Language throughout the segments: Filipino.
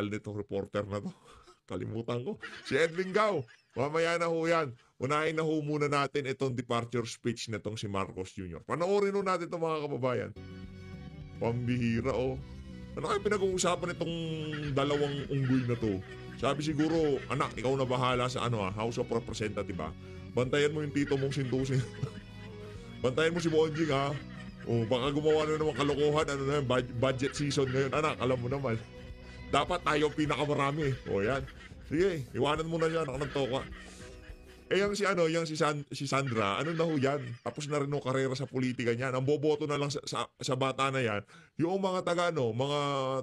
pangalan nitong reporter na to? Kalimutan ko. Si Edwin Gao. Mamaya na ho yan. Unahin na ho muna natin itong departure speech nitong si Marcos Jr. Panoorin ho natin itong mga kababayan. Pambihira Ano kayo pinag-uusapan itong dalawang unggoy na to? Sabi siguro, anak, ikaw na bahala sa House of Representatives ba? Bantayan mo yung tito mong sintusin. Bantayan mo si Bonjing ha. Baka gumawa na naman kalokohan, budget season ngayon. Anak, alam mo naman. Dapat tayo pinakamarami. Yan. Sige, iwanan mo na yan, anak ng toka. Yung si Sandra, ano na ho yan? Tapos na rin karera sa politika niyan. Ang boboto na lang sa bata na yan, yung mga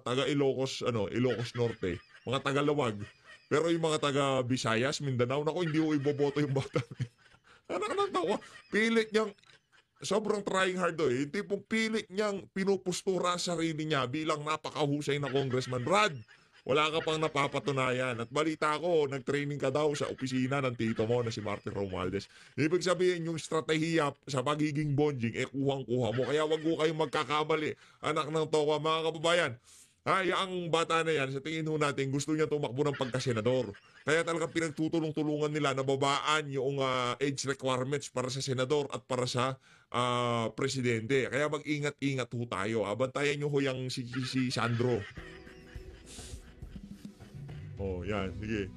taga Ilocos, Ilocos Norte, mga taga Lawag. Pero yung mga taga Visayas, Mindanao, nako, hindi ho iboboto yung bata. Anak ng tawa, pilit niyang, sobrang trying hard yung tipong pilit niyang pinupustura sa sarili niya bilang napakahusay na congressman. Brad, wala ka pang napapatunayan. At balita ko, nag-training ka daw sa opisina ng tito mo na si Martin Romualdez. Ibig sabihin, yung strategiya sa pagiging bonjing, kuhang-kuha mo. Kaya wag ko kayong magkakamali. Anak ng towa, mga kababayan. Ang bata na yan, sa tingin ho natin, gusto niya tumakbo ng pagkasenador. Kaya talagang pinagtutulong-tulungan nila na babaan yung age requirements para sa senador at para sa presidente. Kaya mag-ingat-ingat ho tayo. Bantayan nyo ho yung si Sandro. Yan, sige.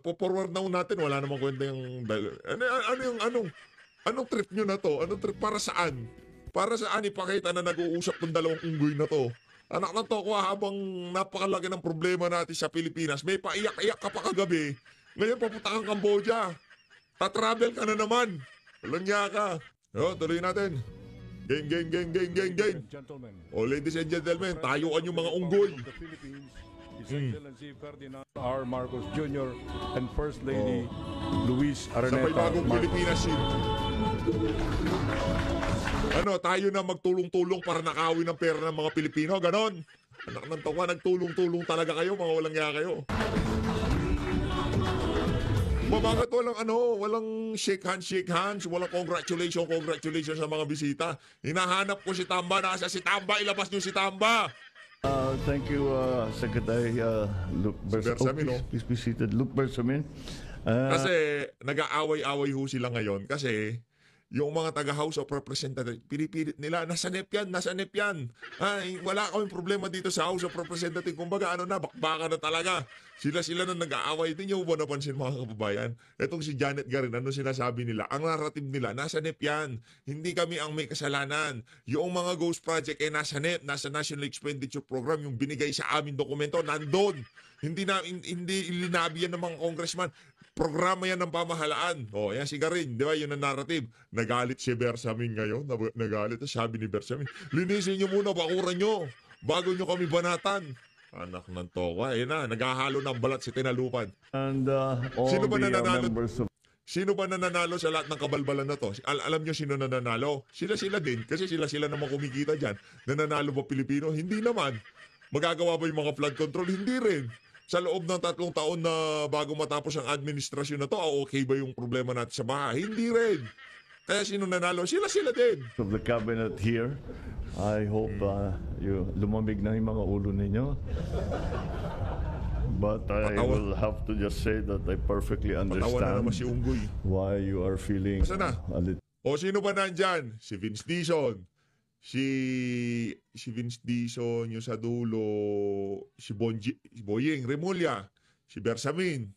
Forward na natin, wala namang kwenta yung anong trip nyo na to? Anong trip para saan? Para saan ipakita na nag-uusap ng dalawang unggoy na to? Anak ng toko, habang napakalaki ng problema natin sa Pilipinas, may paiyak-iyak ka pa kagabi. Ngayon papunta kang Cambodia. Ta-travel ka na naman. Walang niya ka. Tuloy natin. Gang. Ladies and gentlemen, tayuan yung mga unggoy. His Excellency Ferdinand R. Marcos Jr. and First Lady Luis Araneta Sa bagong Marcos. Pilipinas tayo na magtulong-tulong para nakawin ng pera ng mga Pilipino, ganon. Anak ng toka, nagtulong-tulong talaga kayo, mga walang nga kayo. Bakit walang shake hands, walang congratulations sa mga bisita. Hinahanap ko si Tamba, nasa si Tamba, ilabas niyo si Tamba. Thank you, Secretary Luke Bersamin. Please be seated. Luke Bersamin. Kasi nag-aaway-away ho sila ngayon kasi yung mga taga-House of Representatives, pinipilit nila, nasanip yan. Wala kaming problema dito sa House of Representatives. Kumbaga, bakbaka na talaga. Sila na nag-aaway. Hindi nyo ba napansin, mga kababayan? Itong si Janet Garin, sinasabi nila? Ang narrative nila, nasanip yan. Hindi kami ang may kasalanan. Yung mga Ghost Project, nasanip. Nasa National Expenditure Program, yung binigay sa amin dokumento, nandun. Hindi ilinabi yan ng mga congressman. Programa yan ng pamahalaan. Yan si Garin, di ba? Yun ang narrative. Nagalit si Bersamin ngayon. Nagalit. Sabi ni Bersamin, linisin nyo muna, bakuran nyo. Bago nyo kami banatan. Anak ng toka. Naghahalo ng balat si Tinalupan. And all Sino ba the nananalo? members of... Sino ba nananalo sa lahat ng kabalbalan na to? Alam nyo sino nananalo? Sila din. Kasi sila naman kumikita dyan. Nananalo ba Pilipino? Hindi naman. Magagawa ba yung mga flood control? Hindi rin. Sa loob ng 3 taon na bago matapos ang administrasyon na to, okay ba yung problema natin sa bahay? Hindi rin. Kaya sino nanalo? Sila din. of the cabinet here. I hope lumamig na yung mga ulo ninyo. But I will have to just say that I perfectly Patawa na naman si understand Unggoy. why you are feeling Basta na. a little... Sino ba nandyan? Si Vince Dizon. Si Vince Dizon, yung sa dulo, si Boying Remulla, si Bersamin.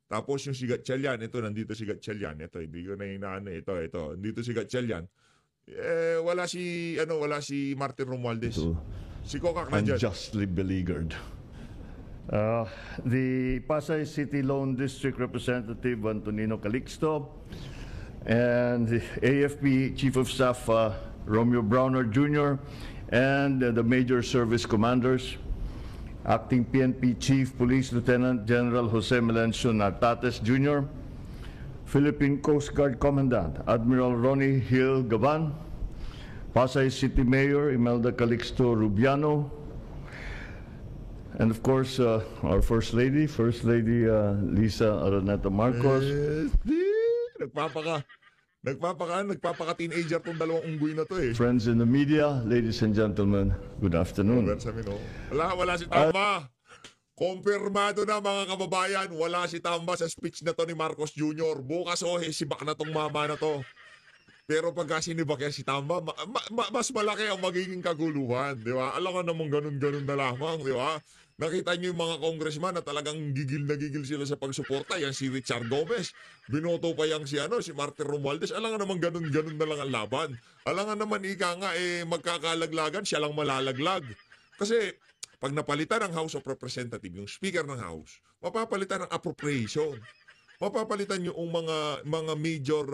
Tapos yung si Gatchalian, nandito si Gatchalian. Ito, hindi ko na inaano. Ito, nandito si Gatchalian. Wala si Martin Romualdez. Si Kokak nandyan. Unjustly beleaguered. The Pasay City Lone District Representative Antonino Calixto and the AFP Chief of Staff Romeo Browner Jr. and the major service commanders, Acting PNP Chief Police Lieutenant General Jose Melencio Nartates Jr., Philippine Coast Guard Commandant Admiral Ronnie Hill Gavan, Pasay City Mayor Imelda Calixto Rubiano, and of course our First Lady Lisa Araneta Marcos. Nagpapaka-teenager tong dalawang unggoy na to eh. Friends in the media, ladies and gentlemen, good afternoon. Wala si Tamba. Kumpirmado na mga kababayan, wala si Tamba sa speech na to ni Marcos Jr. Bukas sibak na tong mama na to. Pero pagka sinibak yan si Tamba, mas malaki ang magiging kaguluhan, di ba? Alam ka namang ganun-ganun na lamang, di ba? Nakita niyo yung mga congressman na talagang gigil na gigil sila sa pagsuporta. Yan si Richard Gomez. Binoto pa yang si Martin Romualdez. Alam nga naman ganun-ganun na lang ang laban. Alam nga naman magkakalaglagan, siya lang malalaglag. Kasi pag napalitan ng House of Representatives, yung Speaker ng House, mapapalitan ng appropriation. Mapapalitan yung mga major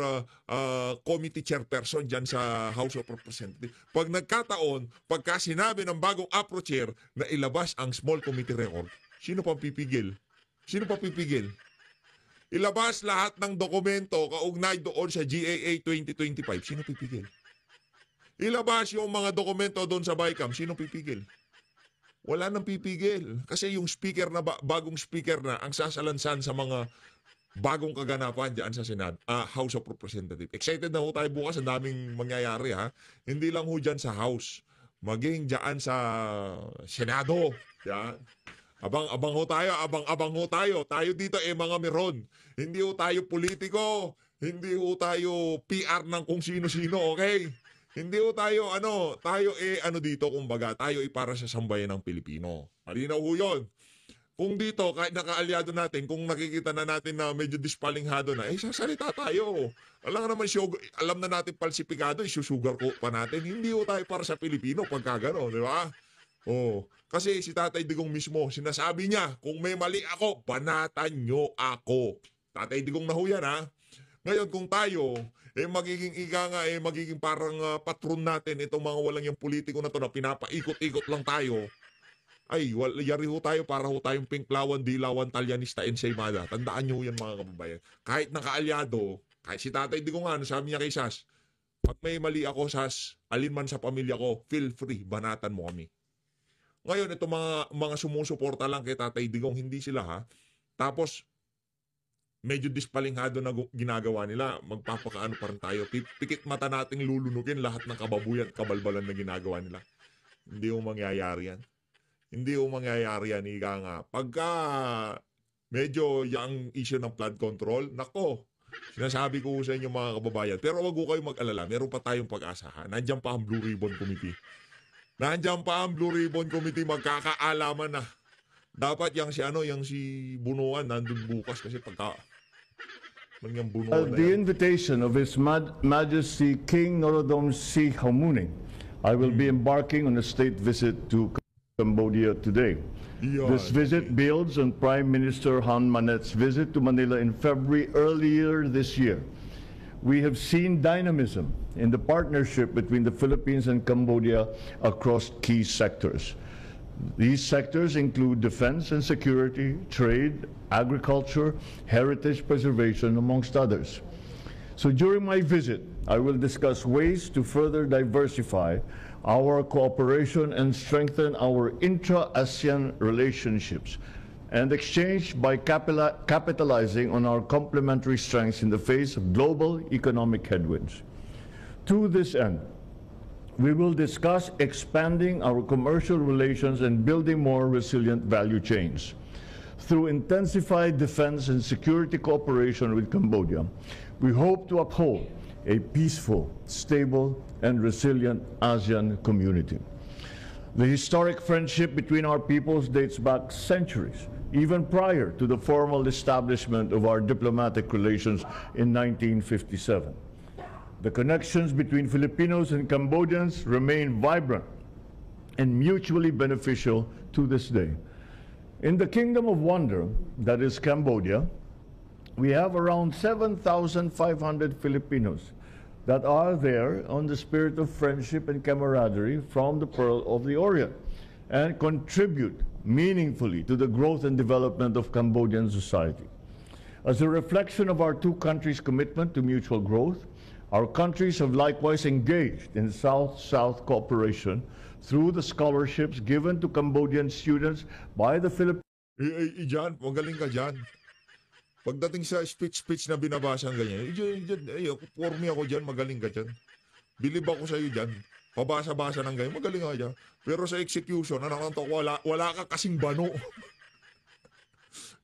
committee chairperson dyan sa House of Representatives. Pag nagkataon, pagka sinabi ng bagong APRO chair na ilabas ang small committee record, sino pa pipigil? Sino pa pipigil? Ilabas lahat ng dokumento kaugnay doon sa GAA 2025, sino pipigil? Ilabas yung mga dokumento doon sa BICAM, sino pipigil? Wala nang pipigil. Kasi yung speaker na bagong speaker na ang sasalansan sa mga bagong kaganapan dyan sa House of Representatives. Excited na ho tayo bukas. Ang daming mangyayari ha. Hindi lang ho dyan sa House. Maging dyan sa Senado. Yan. Abang ho tayo. Abang ho tayo. Tayo dito mga meron. Hindi ho tayo politiko. Hindi ho tayo PR ng kung sino-sino. Okay? Hindi ho tayo dito kumbaga. Tayo para sa sambayan ng Pilipino. Malinaw ho yun. Kung dito, kahit nakaalyado natin, kung nakikita na natin na medyo dispalinghado na, sasalita tayo. Alam na natin falsipikado, isusugar ko pa natin. Hindi ho tayo para sa Pilipino pagka gano'n, di ba? Kasi si Tatay Digong mismo, sinasabi niya, kung may mali ako, banatan nyo ako. Tatay Digong na ho yan, ha? Ngayon, kung tayo, magiging parang patron natin itong mga walang yung politiko na to na pinapaikot-ikot lang tayo, yari ho tayo para ho tayong pinklawan, dilawan, talyanista, ensaymada. Tandaan nyo yan mga kababayan. Kahit nakaalyado, kahit si Tatay Digong nga, sabi niya kay Sas, pag may mali ako, Sas, alin man sa pamilya ko, feel free, banatan mo kami. Ngayon, itong mga sumusuporta lang kay Tatay Digong, hindi sila ha. Tapos, medyo dispalinghado na ginagawa nila, magpapakaano pa rin tayo. Pikit mata nating lulunukin lahat ng kababuyan, kabalbalan na ginagawa nila. Hindi mo mangyayari yan. Hindi mo mangyayari yan, ika nga. Pagka medyo yung issue ng flood control, nako, sinasabi ko sa inyo mga kababayan, pero wag ko kayo mag-alala, meron pa tayong pag-asahan. Nandiyan pa ang Blue Ribbon Committee. Magkakaalaman na. Dapat yung si Bunuan nandun bukas kasi pagka yung Bunuan The invitation of His Majesty King Norodom Sihamuni, I will be embarking on a state visit to Cambodia today. This visit builds on Prime Minister Han Manet's visit to Manila in February earlier this year. We have seen dynamism in the partnership between the Philippines and Cambodia across key sectors. These sectors include defense and security, trade, agriculture, heritage preservation, amongst others. So during my visit, I will discuss ways to further diversify our cooperation and strengthen our intra-ASEAN relationships and exchange by capitalizing on our complementary strengths in the face of global economic headwinds. To this end, we will discuss expanding our commercial relations and building more resilient value chains. Through intensified defense and security cooperation with Cambodia, we hope to uphold a peaceful, stable, and resilient ASEAN community. The historic friendship between our peoples dates back centuries, even prior to the formal establishment of our diplomatic relations in 1957. The connections between Filipinos and Cambodians remain vibrant and mutually beneficial to this day. In the Kingdom of Wonder, that is Cambodia, we have around 7,500 Filipinos that are there on the spirit of friendship and camaraderie from the Pearl of the Orient and contribute meaningfully to the growth and development of Cambodian society. As a reflection of our two countries' commitment to mutual growth, our countries have likewise engaged in South-South cooperation through the scholarships given to Cambodian students by the Philippines. Diyan, magaling ka dyan. Pagdating sa speech na binabasa ganyan, for me ako dyan, magaling ka dyan. Bilib ako sa iyo dyan. Pabasa-basa ng ganyan, magaling ka dyan. Pero sa execution, wala ka kasing bano.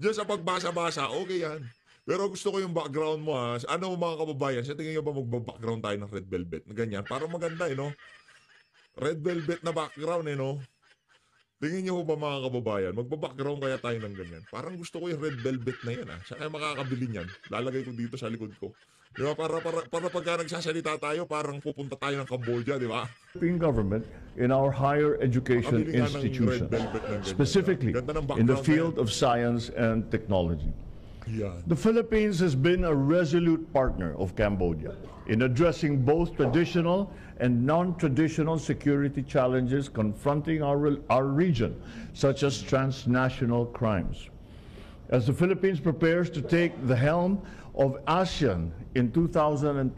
Diyan sa pagbasa-basa, okay yan. Pero gusto ko yung background mo ha. Ano mga kababayan, sa tingin nyo ba magba-background tayo ng red velvet na ganyan? Parang maganda no? Red velvet na background no? Tingin nyo ba mga kababayan, magba-background kaya tayo ng ganyan? Parang gusto ko yung red velvet na yan ha. Saan kaya makakabili niyan? Lalagay ko dito sa likod ko. Di ba? Para pagka nagsasalita tayo, parang pupunta tayo ng Cambodia, di ba? Philippine government in our higher education Makabili nga ng institutions, red velvet ng ganyan. specifically Ganda ng in the background field of science and technology. Yan. The Philippines has been a resolute partner of Cambodia in addressing both traditional and non-traditional security challenges confronting our region, such as transnational crimes. As the Philippines prepares to take the helm of ASEAN in 2026,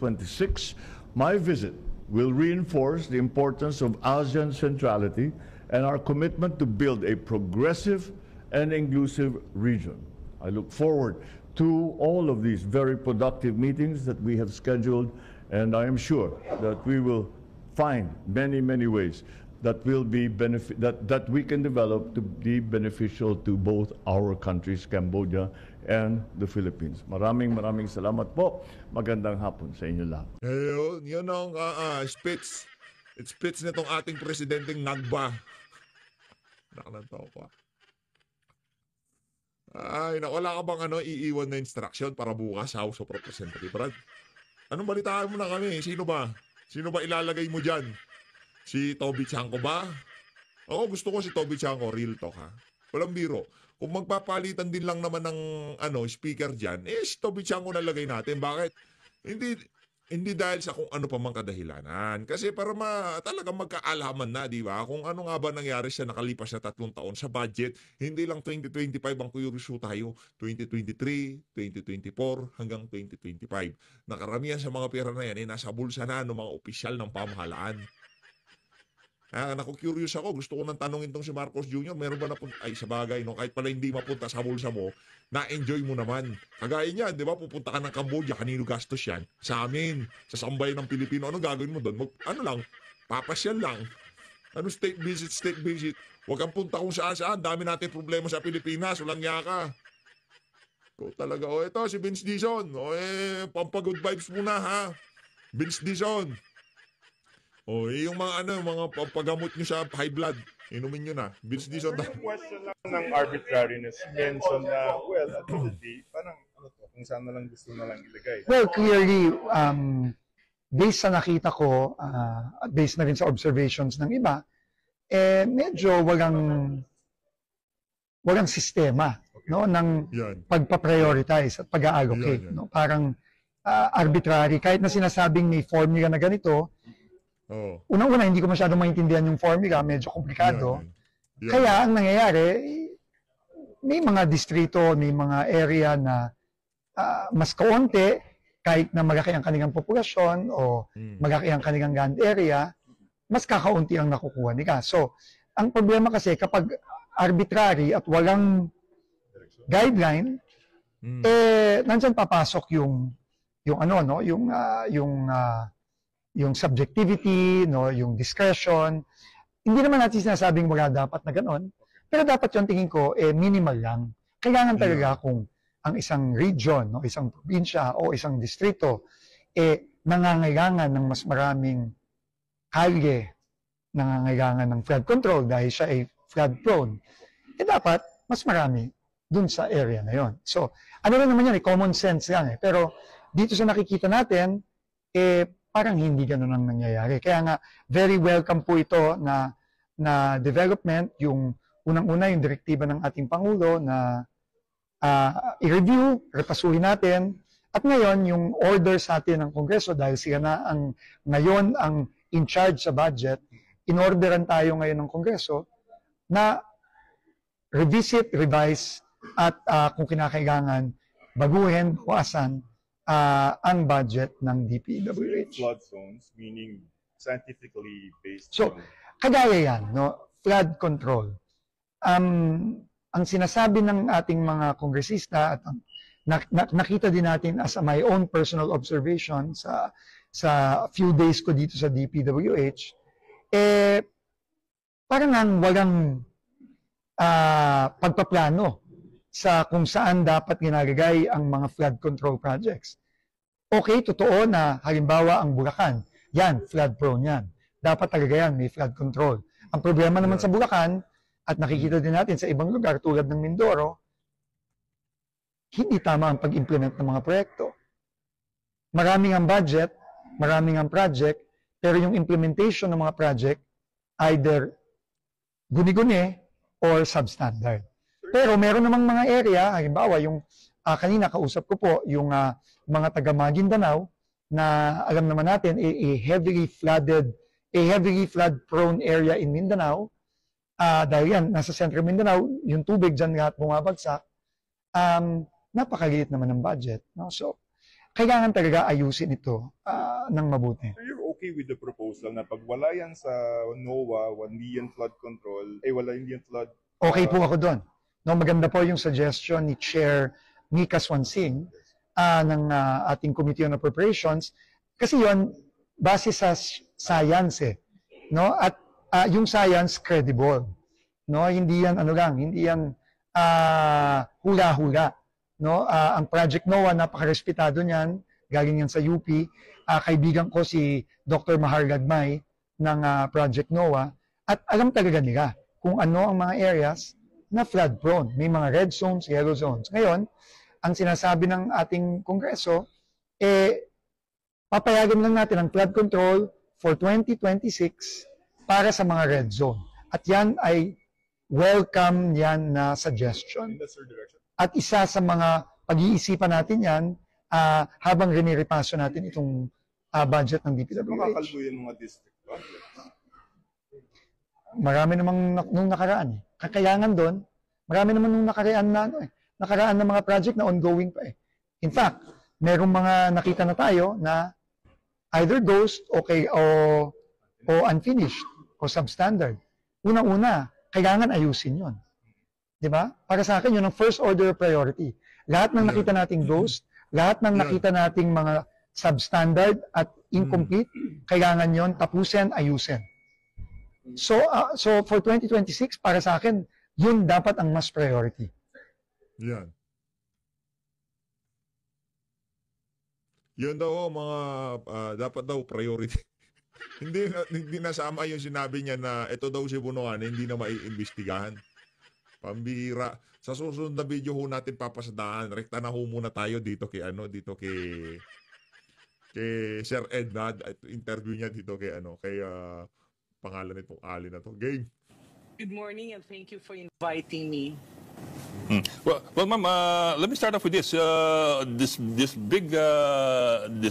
my visit will reinforce the importance of ASEAN centrality and our commitment to build a progressive and inclusive region. I look forward to all of these very productive meetings that we have scheduled, and I am sure that we will find many, many ways that will be that we can develop to be beneficial to both our countries, Cambodia and the Philippines. Maraming salamat po. Magandang hapon sa inyo lahat. Ayun, yun ang speech nitong ating presidenteng Nagba. Nakanantaw ko. Ay, wala ka bang iiwan na instruction para bukas House of Representatives, Brad? Anong balitaan mo na kami? Sino ba? Sino ba ilalagay mo dyan? Si Toby Chanko ba? Ako gusto ko si Toby Chanko, real talk ha. Walang biro. Kung magpapalitan din lang naman ng speaker dyan, si Toby Chanko nalagay natin. Bakit? Hindi dahil sa kung ano pa mang kadahilanan. Kasi para talagang magkaalaman na, di ba? Kung ano nga ba nangyari sa nakalipas na 3 taon sa budget, hindi lang 2025 ang curious tayo. 2023, 2024, hanggang 2025. Nakaramihan sa mga pera na yan, nasa bulsa na ng mga opisyal ng pamahalaan. Naku-curious ako. Gusto ko nang tanongin tong si Marcos Jr. Meron ba napunta? Ay, sa bagay, no? Kahit pala hindi mapunta sa bulsa mo, na-enjoy mo naman. Kagaya niyan, di ba? Pupunta ka ng Cambodia, kanino gastos yan? Sa amin, sa sambayan ng Pilipino. Anong gagawin mo doon? Papasyal lang. State visit. Huwag kang punta kung saan. Dami natin problema sa Pilipinas. Walang yaka. Ito talaga. Ito, si Vince Dizon. Pampagood vibes muna, ha? Vince Dizon. Yung mga pagamot nyo sa high blood, inumin nyo na. Vince Dizon. Yung question lang ng arbitrariness, mention na, well, at the day, parang, kung saan na lang gusto na lang ilagay. Well, clearly, based sa nakita ko, at based na rin sa observations ng iba, medyo walang sistema, no, ng pagpa-prioritize at pag-allocate. No? Parang arbitrary. Kahit na sinasabing may formula na ganito, unang-una, hindi ko masyadong maintindihan yung formula, medyo komplikado. Kaya, ang nangyayari, may mga distrito, may mga area na mas kaunti, kahit na malaki ang kanilang populasyon o malaki ang kanilang land area, mas kakaunti ang nakukuha nila. So, ang problema kasi, kapag arbitrary at walang guideline, nandyan papasok yung subjectivity, no, yung discretion. Hindi naman natin sinasabing wala dapat na ganon, pero dapat yung tingin ko, minimal lang. Kailangan talaga kung ang isang region, no, isang probinsya o isang distrito, nangangailangan ng mas maraming kalye, nangangailangan ng flood control dahil siya ay flood prone, dapat mas marami dun sa area na yon. So, ano lang naman yan, common sense lang. Pero dito sa nakikita natin, parang hindi ganun ang nangyayari. Kaya nga, very welcome po ito na development, yung unang-una yung direktiba ng ating Pangulo na i-review, repasuhin natin, at ngayon yung order sa atin ng Kongreso dahil sila na ngayon ang in charge sa budget, in-orderan tayo ngayon ng Kongreso na revisit, revise, at kung kinakailangan, baguhin, bawasan ang budget ng DPWH. Flood zones, meaning scientifically based. So, kagaya yan, no? Flood control. Ang sinasabi ng ating mga kongresista at nakita din natin as my own personal observation sa few days ko dito sa DPWH, parang walang pagpaplano sa kung saan dapat ginagagay ang mga flood control projects. Okay, totoo na halimbawa ang Bulacan, yan, flood prone yan. Dapat talaga yan, may flood control. Ang problema naman sa Bulacan, at nakikita din natin sa ibang lugar tulad ng Mindoro, hindi tama ang pag-implement ng mga proyekto. Maraming ang budget, maraming ang project, pero yung implementation ng mga project, either guni-guni or substandard. Pero meron namang mga area, halimbawa yung kanina kausap ko po, yung mga taga Maguindanao, na alam naman natin, a heavily flood-prone area in Mindanao, dahil yan, nasa Central Mindanao, yung tubig dyan lahat bumabagsak, napakaliit naman ng budget. No? So, kailangan talaga ayusin ito ng mabuti. So you're okay with the proposal na pag wala yan sa NOAA, 1 million flood control, wala hindi yung flood... Okay po ako doon. No, maganda po yung suggestion ni Chair Mika Swansing ng ating Committee on Appropriations. Kasi yon base sa science no? At yung science credible. No, hindi yan hindi yan hula-hula. No, ang Project NOAA napakarespetado niyan, galing yan sa UP. Kaibigan ko si Dr. Mahar Lagmay ng Project NOAA at alam talaga nila kung ano ang mga areas na flood prone. May mga red zones, yellow zones. Ngayon, ang sinasabi ng ating Kongreso papayagan lang natin ang flood control for 2026 para sa mga red zone. At yan ay welcome yan na suggestion. At isa sa mga pag-iisipan natin yan habang riniripaso natin itong budget ng DPWH. Makakalbo yung mga district budget. Marami namang nung nakaraan. Kakayangan doon, marami naman nung nakaraan na nakaraan na mga project na ongoing pa eh. In fact, merong mga nakita na tayo na either ghost o unfinished o substandard. Unang-una, kailangan ayusin yon. Di ba? Para sa akin, yun ang first order of priority. Lahat ng nakita nating ghost, lahat ng nakita nating mga substandard at incomplete, kailangan yon tapusin, ayusin. So for 2026, para sa akin, yun dapat ang mas priority. Yan. Yun daw mga dapat daw priority. hindi nasama yung sinabi niya na ito daw si Bunuan hindi na maiimbestigahan. Pambira. Sa susunod na video ho natin papasadahan. Rekta na ho muna tayo dito kay Sir Ednad at interview niya dito kay pangalan nitong Ali na to. Game. Good morning and thank you for inviting me. Well, ma'am, let me start off with this. This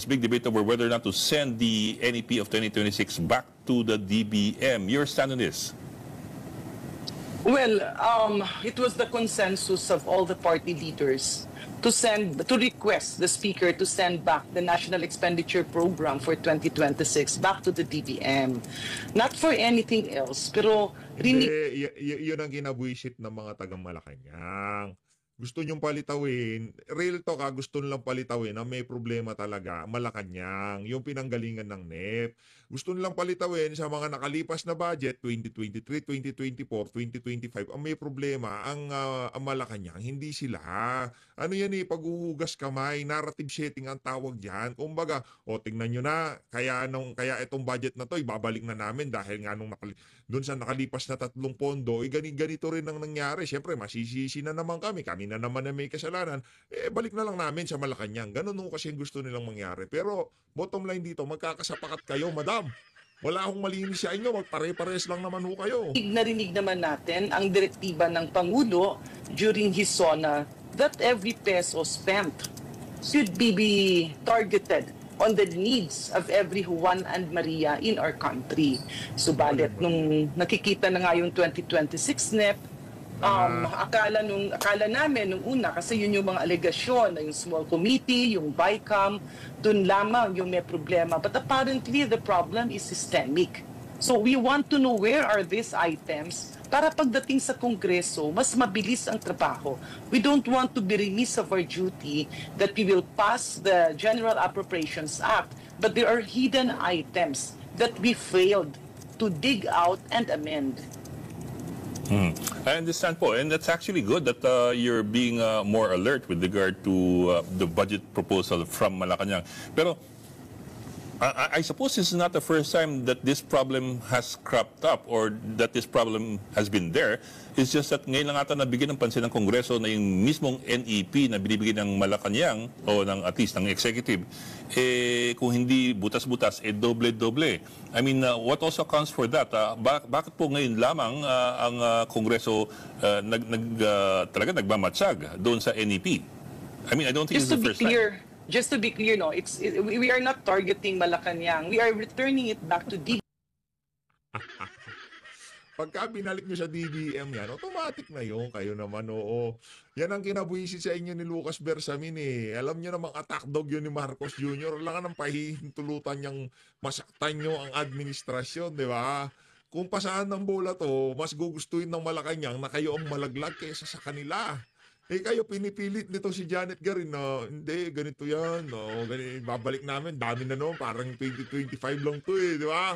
big debate over whether or not to send the NEP of 2026 back to the DBM. Your stand on this? Well, it was the consensus of all the party leaders to request the Speaker to send back the National Expenditure Program for 2026 back to the DBM. Not for anything else, pero yun ang kinabuisit ng mga taga-Malacanang. Gusto nyong palitawin, real talk gusto nilang palitawin na may problema talaga, Malacanang, yung pinanggalingan ng NEP. Gusto nilang palitawin sa mga nakalipas na budget, 2023, 2024, 2025, ang may problema, ang Malacanang, hindi sila. Ano yan paghuhugas kamay, narrative setting ang tawag dyan. Kumbaga, tingnan nyo na, kaya itong budget na to, ibabalik na namin dahil nga doon sa nakalipas na 3 pondo, ganito rin ang nangyari. Siyempre, masisisi na naman kami na naman na may kasalanan, balik na lang namin sa Malacanang. Ganun kasi gusto nilang mangyari. Pero bottom line dito, magkakasapakat kayo, madam. Wala akong malinis sa inyo, magpare-pares lang naman ho kayo. Narinig naman natin ang direktiba ng Pangulo during his SONA that every peso spent should be targeted on the needs of every Juan and Maria in our country. Subalit, nung nakikita na nga yung 2026 NEP, akala namin nung una, kasi yun yung mga alegasyon na yung small committee, yung BICAM, dun lamang yung may problema. But apparently, the problem is systemic. So we want to know where are these items para pagdating sa Kongreso, mas mabilis ang trabaho. We don't want to be remiss of our duty that we will pass the General Appropriations Act, but there are hidden items that we failed to dig out and amend. I understand po, and that's actually good that you're being more alert with regard to the budget proposal from Malacanang. Pero I suppose this is not the first time that this problem has cropped up or that this problem has been there. It's just that ngayon lang ata nabigyan ng pansin ng Kongreso na yung mismong NEP na binibigyan ng Malacanang o ng at least ng executive, kung hindi butas-butas, doble-doble. I mean, what also accounts for that? Bakit po ngayon lamang ang Kongreso talaga nagmamatsag doon sa NEP? I mean, I don't think Just it's to the be first time. clear, no, we are not targeting Malacanang. We are returning it back to DBM. Pagka binalik nyo sa DBM yan, automatic na yun. Kayo naman, oo. Yan ang kinabuhisit sa inyo ni Lucas Bersamin eh. Alam nyo namang attack dog yun ni Marcos Jr. Wala ka ng pahihintulutan niyang masaktan nyo ang administrasyon, di ba? Kung pasaan ng bola to, mas gugustuhin ng Malacanang na kayo ang malaglag kaysa sa kanila. Kayo pinipilit nito si Janet Garin na hindi, ganito yan. No, babalik namin, dami na noon, parang 2025 lang to di ba?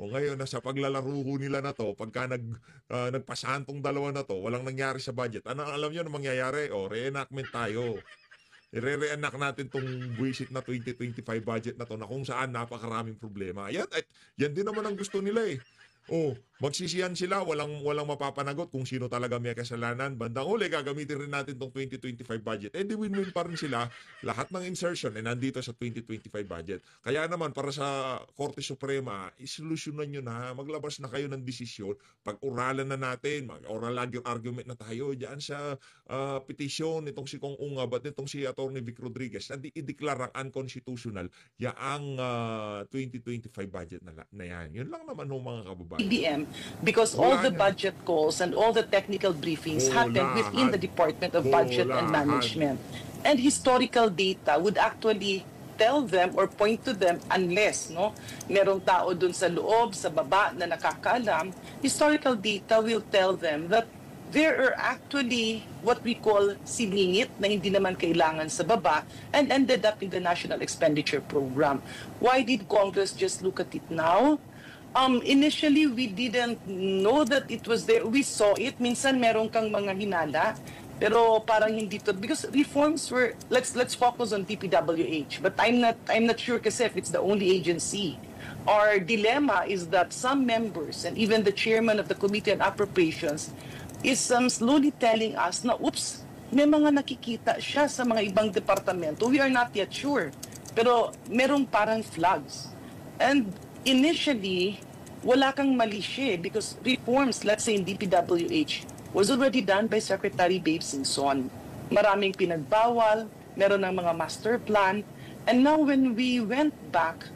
O ngayon, nasa paglalaro nila na to, pagka nagpasahan tong dalawa na to, walang nangyari sa budget. Ano alam nyo na mangyayari? O, reenactment tayo. I-re-enact natin tong buwisit na 2025 budget na to na kung saan napakaraming problema. Yan din naman ang gusto nila eh. Magsisiyan sila, walang mapapanagot kung sino talaga may kasalanan. Bandang huli, gagamitin rin natin tong 2025 budget. Di win-win pa rin sila. Lahat ng insertion nandito sa 2025 budget. Kaya naman, para sa Korte Suprema, isolusyonan nyo na, maglabas na kayo ng desisyon. Pag-uralan na natin, mag-oral argument na tayo dyan sa petition nitong si Kong Ungab at nitong si Atty. Vic Rodriguez na i-declare ang unconstitutional yaang 2025 budget na yan. Yun lang naman mga kababayan. DBM, because all Wala the na. budget calls and all the technical briefings happen within the Department of Budget and Management. And historical data would actually tell them or point to them unless merong tao dun sa loob, sa baba na nakakaalam, historical data will tell them that there are actually what we call siningit na hindi naman kailangan sa baba and ended up in the National Expenditure Program. Why did Congress just look at it now? Initially, we didn't know that it was there. We saw it. Minsan meron kang mga hinala, pero parang hindi to. Because reforms were, let's focus on DPWH. But I'm not sure kasi if it's the only agency. Our dilemma is that some members and even the chairman of the Committee on Appropriations is slowly telling us na, oops, may mga nakikita siya sa mga ibang departamento. We are not yet sure. Pero merong parang flags. And initially, wala kang mali siya because reforms, let's say in DPWH, was already done by Secretary Babe Singson. Maraming pinagbawal, meron ng mga master plan, and now when we went back,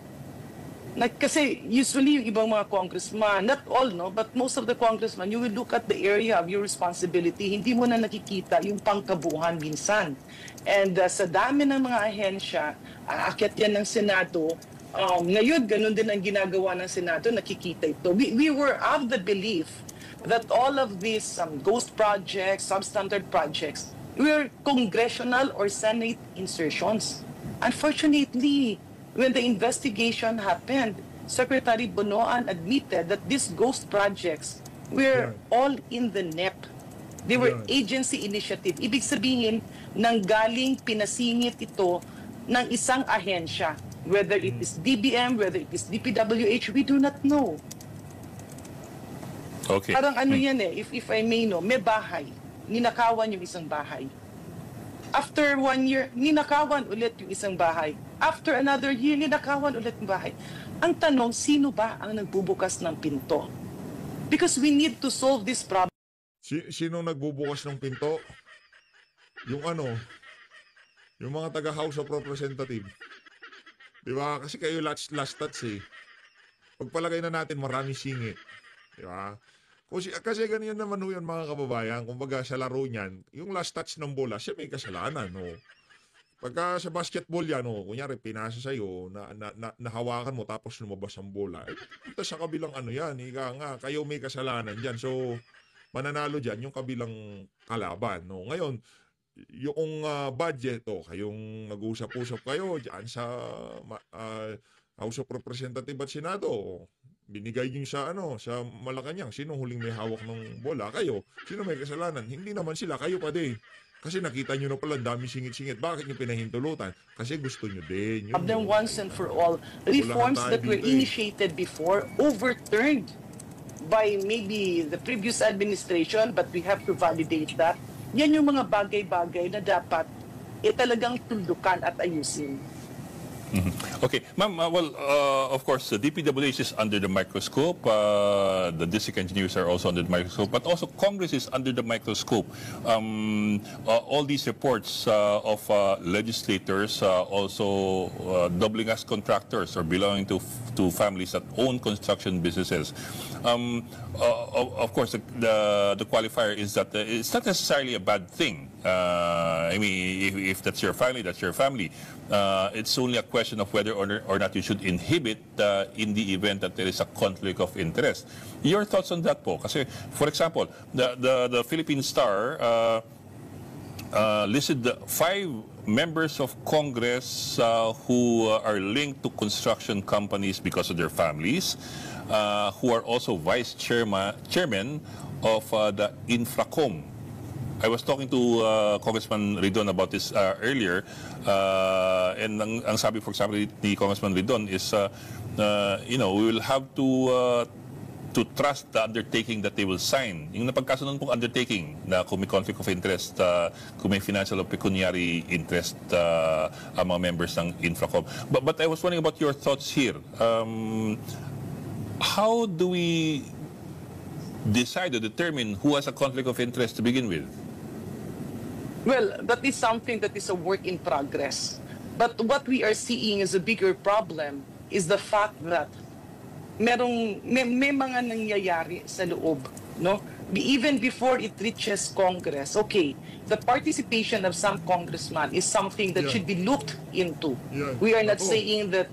kasi usually yung ibang mga congressman, not all, but most of the congressmen, you will look at the area of your responsibility, hindi mo na nakikita yung pangkabuhan minsan. And sa dami ng mga ahensya, aakyat yan ng Senado. Ngayon, ganun din ang ginagawa ng Senado, nakikita ito. We were of the belief that all of these ghost projects, substandard projects, were congressional or Senate insertions. Unfortunately, when the investigation happened, Secretary Bonoan admitted that these ghost projects were all in the NEP. They were agency initiative. Ibig sabihin, nanggaling pinasingit ito ng isang ahensya. Whether it is DBM, whether it is DPWH, we do not know. Okay. Parang yan if I may may bahay. Ninakawan yung isang bahay. After 1 year, ninakawan ulit yung isang bahay. After another year, ninakawan ulit yung bahay. Ang tanong, sino ba ang nagbubukas ng pinto? Because we need to solve this problem. Sino nagbubukas ng pinto? Yung yung mga taga-House of Representatives. Diba? Kasi kayo last touch eh. Pagpalagay na natin maraming singit. Diba? Kasi ganyan naman ho yan mga kababayan. Kumbaga sa laro niyan, yung last touch ng bola, siya may kasalanan. Pagka sa basketball yan, kunyari pinasa sa'yo, nahawakan mo tapos lumabas ang bola. Punta sa kabilang yan, kayo may kasalanan dyan. So, mananalo dyan yung kabilang kalaban. Ngayon, yung budget, kayong nag-usap-usap kayo dyan sa House of Representatives at Senado, Binigay yung sa sa Malacanang. Sino huling may hawak ng bola? Kayo. Sino may kasalanan? Hindi naman sila, kayo pa din. Kasi nakita nyo na pala, dami singit-singit. Bakit nyo pinahintulutan? Kasi gusto nyo din. Of them once and for all. Reforms that were initiated before, overturned by maybe the previous administration, but we have to validate that. Yan yung mga bagay-bagay na dapat talagang tuldukan at ayusin. Okay, ma'am, of course, the DPWH is under the microscope. The district engineers are also under the microscope, but also Congress is under the microscope. All these reports of legislators also doubling as contractors or belonging to families that own construction businesses. Of course, the qualifier is that it's not necessarily a bad thing. I mean, if that's your family, that's your family. It's only a question of whether or not you should inhibit in the event that there is a conflict of interest. Your thoughts on that po? Kasi, for example, the Philippine Star listed 5 members of Congress who are linked to construction companies because of their families, who are also vice chairman of the Infracom. I was talking to Congressman Ridon about this earlier, and ang sabi, for example, ni Congressman Ridon is, we will have to trust the undertaking that they will sign. Yung napagkasunod pong undertaking na kung may conflict of interest, kung may financial or pecuniary interest ang mga members ng Infracom. But I was wondering about your thoughts here. How do we decide or determine who has a conflict of interest to begin with? Well, that is something that is a work in progress. But what we are seeing as a bigger problem is the fact that may mga nangyayari sa loob, no? Even before it reaches Congress, okay, the participation of some congressman is something that should be looked into. We are not saying that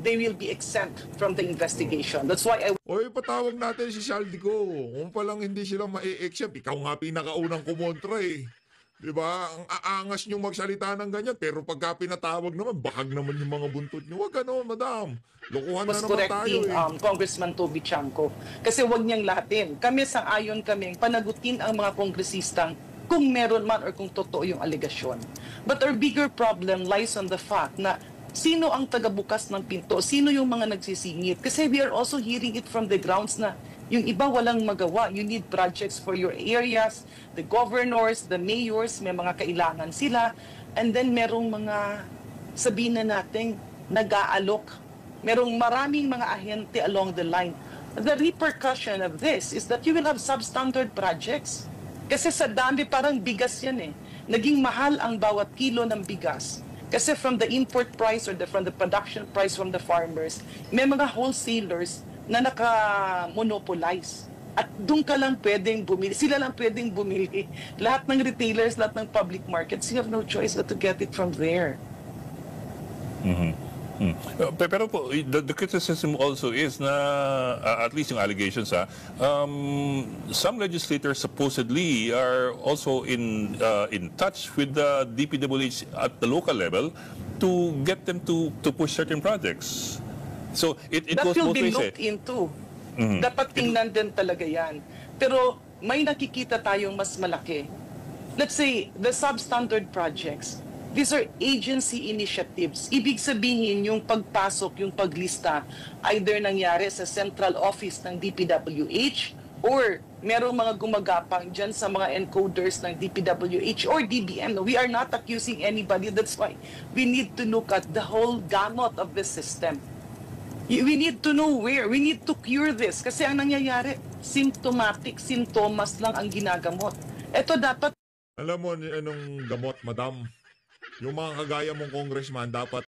they will be exempt from the investigation. That's why Oy, patawag natin si Saldico. Kung palang hindi sila ma-exempt, ikaw nga pinakaunang kumontra eh. Diba? Ang aangas nyo magsalita ng ganyan, pero pagka pinatawag naman, bakag naman yung mga buntot nyo. Huwag ganon, madam. Lokohan na was naman tayo correcting eh. Congressman Toby Chanco. Kasi wag niyang lahatin. Kami sang-ayon kaming panagutin ang mga kongresistang kung meron man or kung totoo yung alegasyon. But our bigger problem lies on the fact na sino ang tagabukas ng pinto? Sino yung mga nagsisingit? Kasi we are also hearing it from the grounds na yung iba walang magawa. You need projects for your areas. The governors, the mayors, may mga kailangan sila. And then merong mga, sabihin na natin, nag-aalok. Merong maraming mga ahente along the line. The repercussion of this is that you will have substandard projects. Kasi sa dami parang bigas yan eh. Naging mahal ang bawat kilo ng bigas. Kasi from the import price or from the production price from the farmers, may mga wholesalers na naka-monopolize. At doon ka lang pwedeng bumili. Sila lang pwedeng bumili. Lahat ng retailers, lahat ng public markets, you have no choice but to get it from there. Pero po, the criticism also is na, at least yung allegations, some legislators supposedly are also in touch with the DPWH at the local level to get them to push certain projects. So it that goes will both be ways. looked into. Dapat tingnan din talaga yan. Pero may nakikita tayong mas malaki. Let's say, the substandard projects, these are agency initiatives. Ibig sabihin yung pagpasok, yung paglista, either nangyari sa central office ng DPWH or merong mga gumagapang dyan sa mga encoders ng DPWH or DBM. No, we are not accusing anybody. That's why we need to look at the whole gamut of the system. We need to know where. We need to cure this. Kasi ang nangyayari, symptomatic, sintomas lang ang ginagamot. Ito dapat... Alam mo, anong gamot, madam? Yung mga kagaya mong congressman, dapat